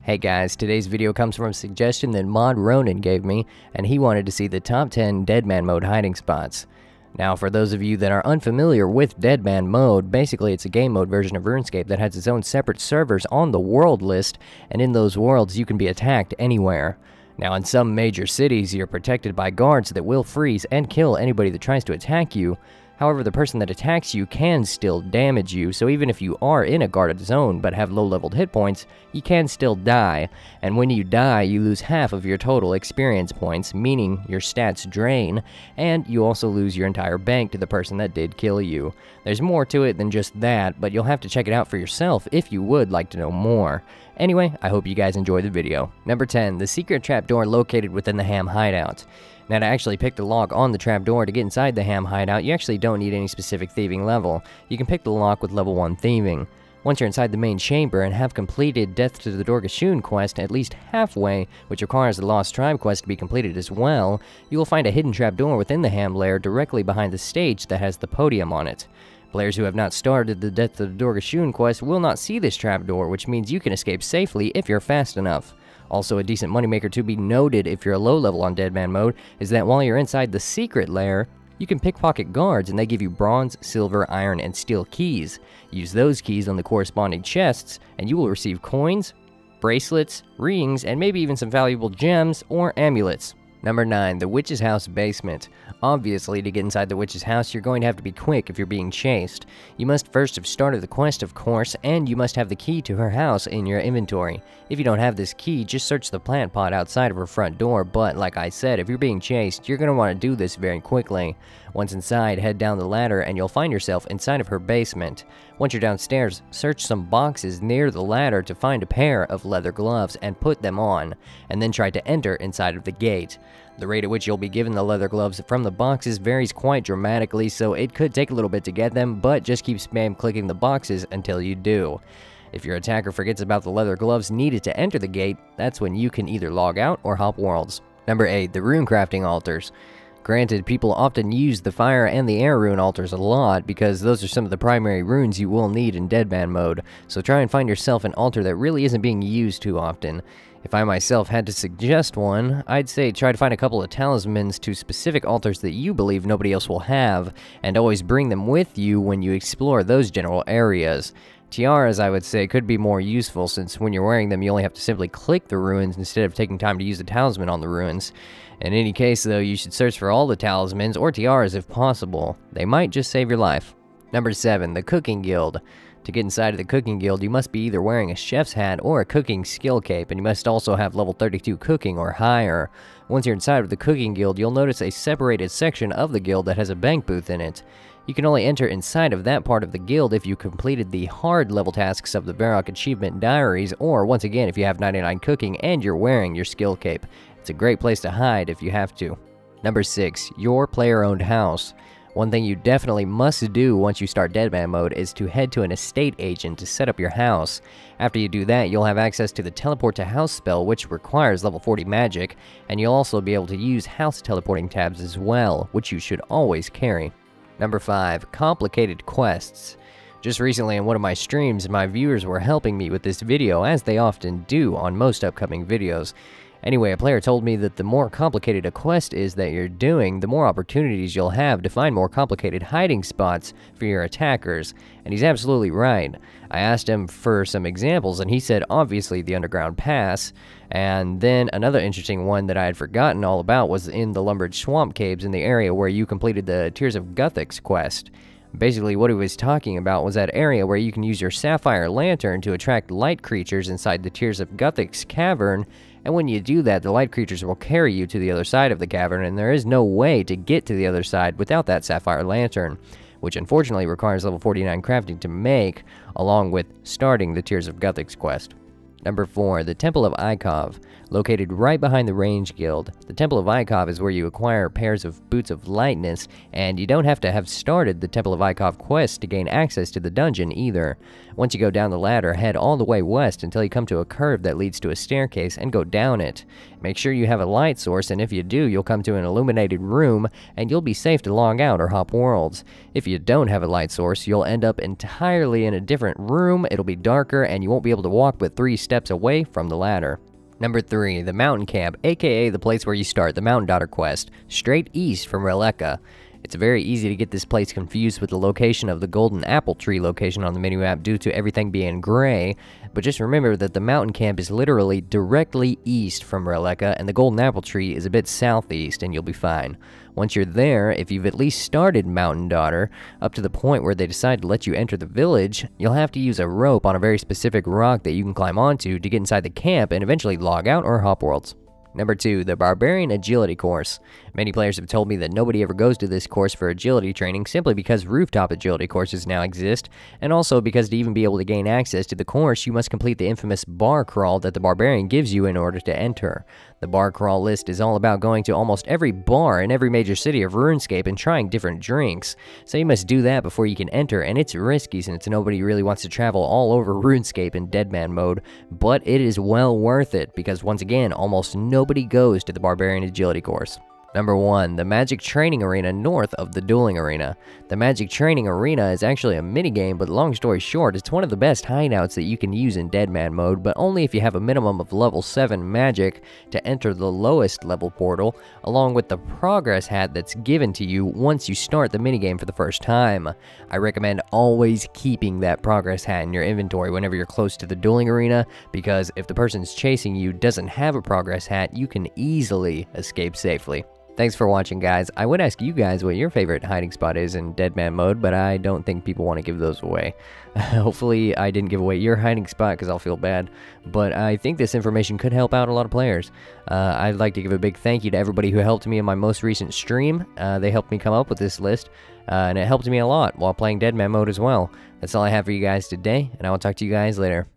Hey guys, today's video comes from a suggestion that Mod Ronan gave me, and he wanted to see the top 10 Deadman mode hiding spots. Now, for those of you that are unfamiliar with Deadman mode, basically it's a game mode version of RuneScape that has its own separate servers on the world list, and in those worlds you can be attacked anywhere. Now, in some major cities, you're protected by guards that will freeze and kill anybody that tries to attack you. However, the person that attacks you can still damage you, so even if you are in a guarded zone but have low-leveled hit points, you can still die. And when you die, you lose half of your total experience points, meaning your stats drain, and you also lose your entire bank to the person that did kill you. There's more to it than just that, but you'll have to check it out for yourself if you would like to know more. Anyway, I hope you guys enjoy the video. Number 10, the secret trapdoor located within the ham hideout. Now, to actually pick the lock on the trapdoor to get inside the ham hideout, you actually don't need any specific thieving level. You can pick the lock with level 1 thieving. Once you're inside the main chamber and have completed Death to the Dorgashoon quest at least halfway, which requires the Lost Tribe quest to be completed as well, you will find a hidden trapdoor within the ham lair directly behind the stage that has the podium on it. Players who have not started the Death to the Dorgashoon quest will not see this trapdoor, which means you can escape safely if you're fast enough. Also, a decent moneymaker to be noted if you're a low level on Deadman mode is that while you're inside the secret lair, you can pickpocket guards and they give you bronze, silver, iron, and steel keys. Use those keys on the corresponding chests and you will receive coins, bracelets, rings, and maybe even some valuable gems or amulets. Number 9, the Witch's House basement. Obviously, to get inside the Witch's House, you're going to have to be quick if you're being chased. You must first have started the quest, of course, and you must have the key to her house in your inventory. If you don't have this key, just search the plant pot outside of her front door, but like I said, if you're being chased, you're going to want to do this very quickly. Once inside, head down the ladder and you'll find yourself inside of her basement. Once you're downstairs, search some boxes near the ladder to find a pair of leather gloves and put them on, and then try to enter inside of the gate. The rate at which you'll be given the leather gloves from the boxes varies quite dramatically, so it could take a little bit to get them, but just keep spam clicking the boxes until you do. If your attacker forgets about the leather gloves needed to enter the gate, that's when you can either log out or hop worlds. Number 8, the rune crafting altars. Granted, people often use the fire and the air rune altars a lot because those are some of the primary runes you will need in Deadman mode, so try and find yourself an altar that really isn't being used too often. If I myself had to suggest one, I'd say try to find a couple of talismans to specific altars that you believe nobody else will have, and always bring them with you when you explore those general areas. Tiaras, I would say, could be more useful since when you're wearing them you only have to simply click the runes instead of taking time to use the talisman on the runes. In any case though, you should search for all the talismans or tiaras if possible. They might just save your life. Number 7, the Cooking Guild. To get inside of the Cooking Guild, you must be either wearing a chef's hat or a cooking skill cape, and you must also have level 32 cooking or higher. Once you're inside of the Cooking Guild, you'll notice a separated section of the guild that has a bank booth in it. You can only enter inside of that part of the guild if you completed the hard level tasks of the Varrock Achievement Diaries, or once again if you have 99 cooking and you're wearing your skill cape. It's a great place to hide if you have to. Number 6, your player-owned house. One thing you definitely must do once you start Deadman mode is to head to an estate agent to set up your house. After you do that, you'll have access to the Teleport to House spell, which requires level 40 magic, and you'll also be able to use house teleporting tabs as well, which you should always carry. Number 5, complicated quests. Just recently in one of my streams, my viewers were helping me with this video, as they often do on most upcoming videos. Anyway, a player told me that the more complicated a quest is that you're doing, the more opportunities you'll have to find more complicated hiding spots for your attackers, and he's absolutely right. I asked him for some examples, and he said obviously the Underground Pass, and then another interesting one that I had forgotten all about was in the Lumbered Swamp Caves in the area where you completed the Tears of Guthix quest. Basically, what he was talking about was that area where you can use your Sapphire Lantern to attract light creatures inside the Tears of Guthix cavern, and when you do that, the light creatures will carry you to the other side of the cavern, and there is no way to get to the other side without that Sapphire Lantern, which unfortunately requires level 49 crafting to make, along with starting the Tears of Guthix quest. Number 4, the Temple of Ikov. Located right behind the Range Guild, the Temple of Ikov is where you acquire pairs of Boots of Lightness, and you don't have to have started the Temple of Ikov quest to gain access to the dungeon either. Once you go down the ladder, head all the way west until you come to a curve that leads to a staircase and go down it. Make sure you have a light source, and if you do, you'll come to an illuminated room, and you'll be safe to log out or hop worlds. If you don't have a light source, you'll end up entirely in a different room, it'll be darker, and you won't be able to walk but 3 steps away from the ladder. Number 3, the Mountain Camp, aka the place where you start the Mountain Daughter quest, straight east from Relica. It's very easy to get this place confused with the location of the Golden Apple Tree location on the minimap due to everything being gray, but just remember that the mountain camp is literally directly east from Relica, and the Golden Apple Tree is a bit southeast, and you'll be fine. Once you're there, if you've at least started Mountain Daughter, up to the point where they decide to let you enter the village, you'll have to use a rope on a very specific rock that you can climb onto to get inside the camp and eventually log out or hop worlds. Number 2, the Barbarian Agility Course. Many players have told me that nobody ever goes to this course for agility training simply because rooftop agility courses now exist, and also because to even be able to gain access to the course, you must complete the infamous bar crawl that the Barbarian gives you in order to enter. The bar crawl list is all about going to almost every bar in every major city of RuneScape and trying different drinks, so you must do that before you can enter, and it's risky since nobody really wants to travel all over RuneScape in Deadman mode, but it is well worth it because once again, almost nobody goes to the Barbarian Agility course. Number 1, the Magic Training Arena north of the Dueling Arena. The Magic Training Arena is actually a minigame, but long story short, it's one of the best hideouts that you can use in Deadman mode, but only if you have a minimum of level 7 magic to enter the lowest level portal, along with the progress hat that's given to you once you start the minigame for the first time. I recommend always keeping that progress hat in your inventory whenever you're close to the Dueling Arena, because if the person's chasing you doesn't have a progress hat, you can easily escape safely. Thanks for watching, guys. I would ask you guys what your favorite hiding spot is in Deadman mode, but I don't think people want to give those away. Hopefully I didn't give away your hiding spot because I'll feel bad, but I think this information could help out a lot of players. I'd like to give a big thank you to everybody who helped me in my most recent stream. They helped me come up with this list, and it helped me a lot while playing Deadman mode as well. That's all I have for you guys today, and I will talk to you guys later.